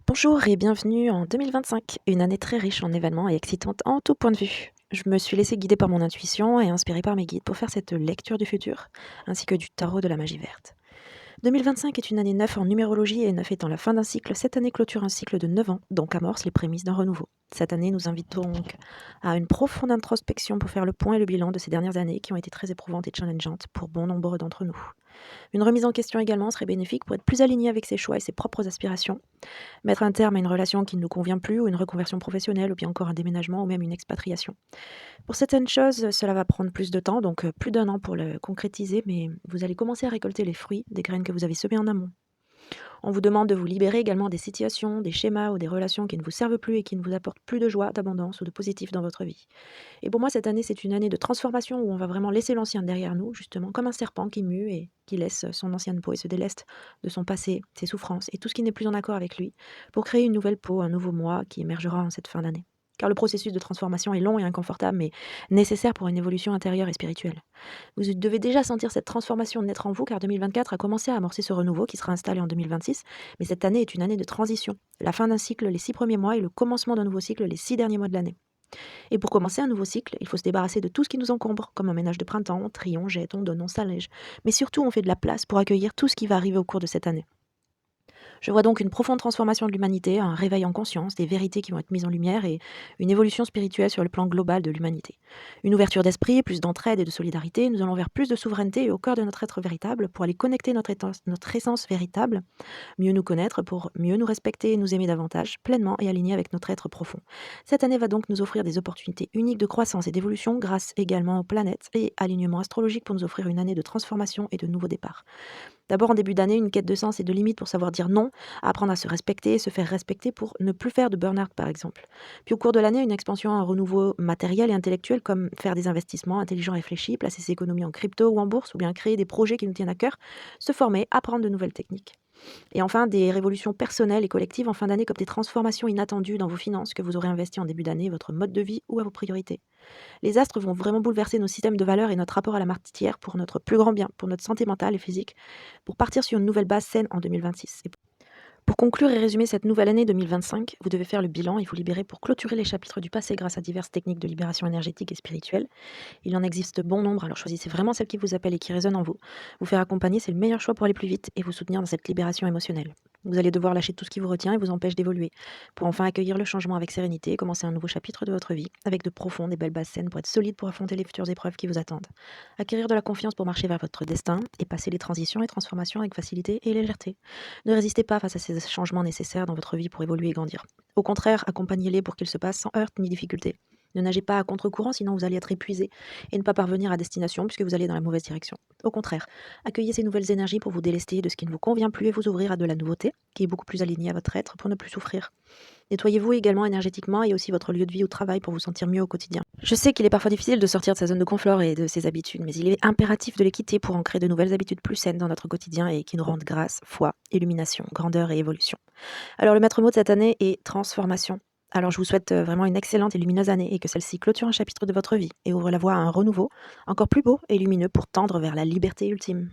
Bonjour et bienvenue en 2025, une année très riche en événements et excitante en tout point de vue. Je me suis laissée guider par mon intuition et inspirée par mes guides pour faire cette lecture du futur, ainsi que du tarot de la magie verte. 2025 est une année 9 en numérologie et 9 étant la fin d'un cycle, cette année clôture un cycle de 9 ans, donc amorce les prémices d'un renouveau. Cette année nous invite donc à une profonde introspection pour faire le point et le bilan de ces dernières années qui ont été très éprouvantes et challengeantes pour bon nombre d'entre nous. Une remise en question également serait bénéfique pour être plus aligné avec ses choix et ses propres aspirations, mettre un terme à une relation qui ne nous convient plus, ou une reconversion professionnelle, ou bien encore un déménagement, ou même une expatriation. Pour certaines choses, cela va prendre plus de temps, donc plus d'un an pour le concrétiser, mais vous allez commencer à récolter les fruits des graines que vous avez semées en amont. On vous demande de vous libérer également des situations, des schémas ou des relations qui ne vous servent plus et qui ne vous apportent plus de joie, d'abondance ou de positif dans votre vie. Et pour moi, cette année, c'est une année de transformation où on va vraiment laisser l'ancien derrière nous, justement, comme un serpent qui mue et qui laisse son ancienne peau et se déleste de son passé, ses souffrances et tout ce qui n'est plus en accord avec lui, pour créer une nouvelle peau, un nouveau moi qui émergera en cette fin d'année. Car le processus de transformation est long et inconfortable, mais nécessaire pour une évolution intérieure et spirituelle. Vous devez déjà sentir cette transformation naître en vous, car 2024 a commencé à amorcer ce renouveau qui sera installé en 2026, mais cette année est une année de transition. La fin d'un cycle les 6 premiers mois et le commencement d'un nouveau cycle les 6 derniers mois de l'année. Et pour commencer un nouveau cycle, il faut se débarrasser de tout ce qui nous encombre, comme un ménage de printemps, on trie, on jette, on donne, on s'allège. Mais surtout, on fait de la place pour accueillir tout ce qui va arriver au cours de cette année. Je vois donc une profonde transformation de l'humanité, un réveil en conscience, des vérités qui vont être mises en lumière et une évolution spirituelle sur le plan global de l'humanité. Une ouverture d'esprit, plus d'entraide et de solidarité, nous allons vers plus de souveraineté et au cœur de notre être véritable pour aller connecter notre essence véritable, mieux nous connaître pour mieux nous respecter et nous aimer davantage, pleinement et aligné avec notre être profond. Cette année va donc nous offrir des opportunités uniques de croissance et d'évolution grâce également aux planètes et alignement astrologique pour nous offrir une année de transformation et de nouveaux départs. D'abord, en début d'année, une quête de sens et de limites pour savoir dire non, apprendre à se respecter et se faire respecter pour ne plus faire de burn-out, par exemple. Puis au cours de l'année, une expansion, un renouveau matériel et intellectuel, comme faire des investissements intelligents réfléchis, placer ses économies en crypto ou en bourse, ou bien créer des projets qui nous tiennent à cœur, se former, apprendre de nouvelles techniques. Et enfin, des révolutions personnelles et collectives en fin d'année, comme des transformations inattendues dans vos finances que vous aurez investies en début d'année, votre mode de vie ou à vos priorités. Les astres vont vraiment bouleverser nos systèmes de valeurs et notre rapport à la matière pour notre plus grand bien, pour notre santé mentale et physique, pour partir sur une nouvelle base saine en 2026. Et pour conclure et résumer cette nouvelle année 2025, vous devez faire le bilan et vous libérer pour clôturer les chapitres du passé grâce à diverses techniques de libération énergétique et spirituelle. Il en existe bon nombre, alors choisissez vraiment celle qui vous appelle et qui résonne en vous. Vous faire accompagner, c'est le meilleur choix pour aller plus vite et vous soutenir dans cette libération émotionnelle. Vous allez devoir lâcher tout ce qui vous retient et vous empêche d'évoluer, pour enfin accueillir le changement avec sérénité et commencer un nouveau chapitre de votre vie, avec de profondes et belles bases saines pour être solide pour affronter les futures épreuves qui vous attendent. Acquérir de la confiance pour marcher vers votre destin et passer les transitions et transformations avec facilité et légèreté. Ne résistez pas face à ces changements nécessaires dans votre vie pour évoluer et grandir. Au contraire, accompagnez-les pour qu'ils se passent sans heurts ni difficultés. Ne nagez pas à contre-courant, sinon vous allez être épuisé et ne pas parvenir à destination puisque vous allez dans la mauvaise direction. Au contraire, accueillez ces nouvelles énergies pour vous délester de ce qui ne vous convient plus et vous ouvrir à de la nouveauté, qui est beaucoup plus alignée à votre être pour ne plus souffrir. Nettoyez-vous également énergétiquement et aussi votre lieu de vie au travail pour vous sentir mieux au quotidien. Je sais qu'il est parfois difficile de sortir de sa zone de confort et de ses habitudes, mais il est impératif de les quitter pour ancrer de nouvelles habitudes plus saines dans notre quotidien et qui nous rendent grâce, foi, illumination, grandeur et évolution. Alors le maître mot de cette année est transformation. Alors je vous souhaite vraiment une excellente et lumineuse année et que celle-ci clôture un chapitre de votre vie et ouvre la voie à un renouveau encore plus beau et lumineux pour tendre vers la liberté ultime.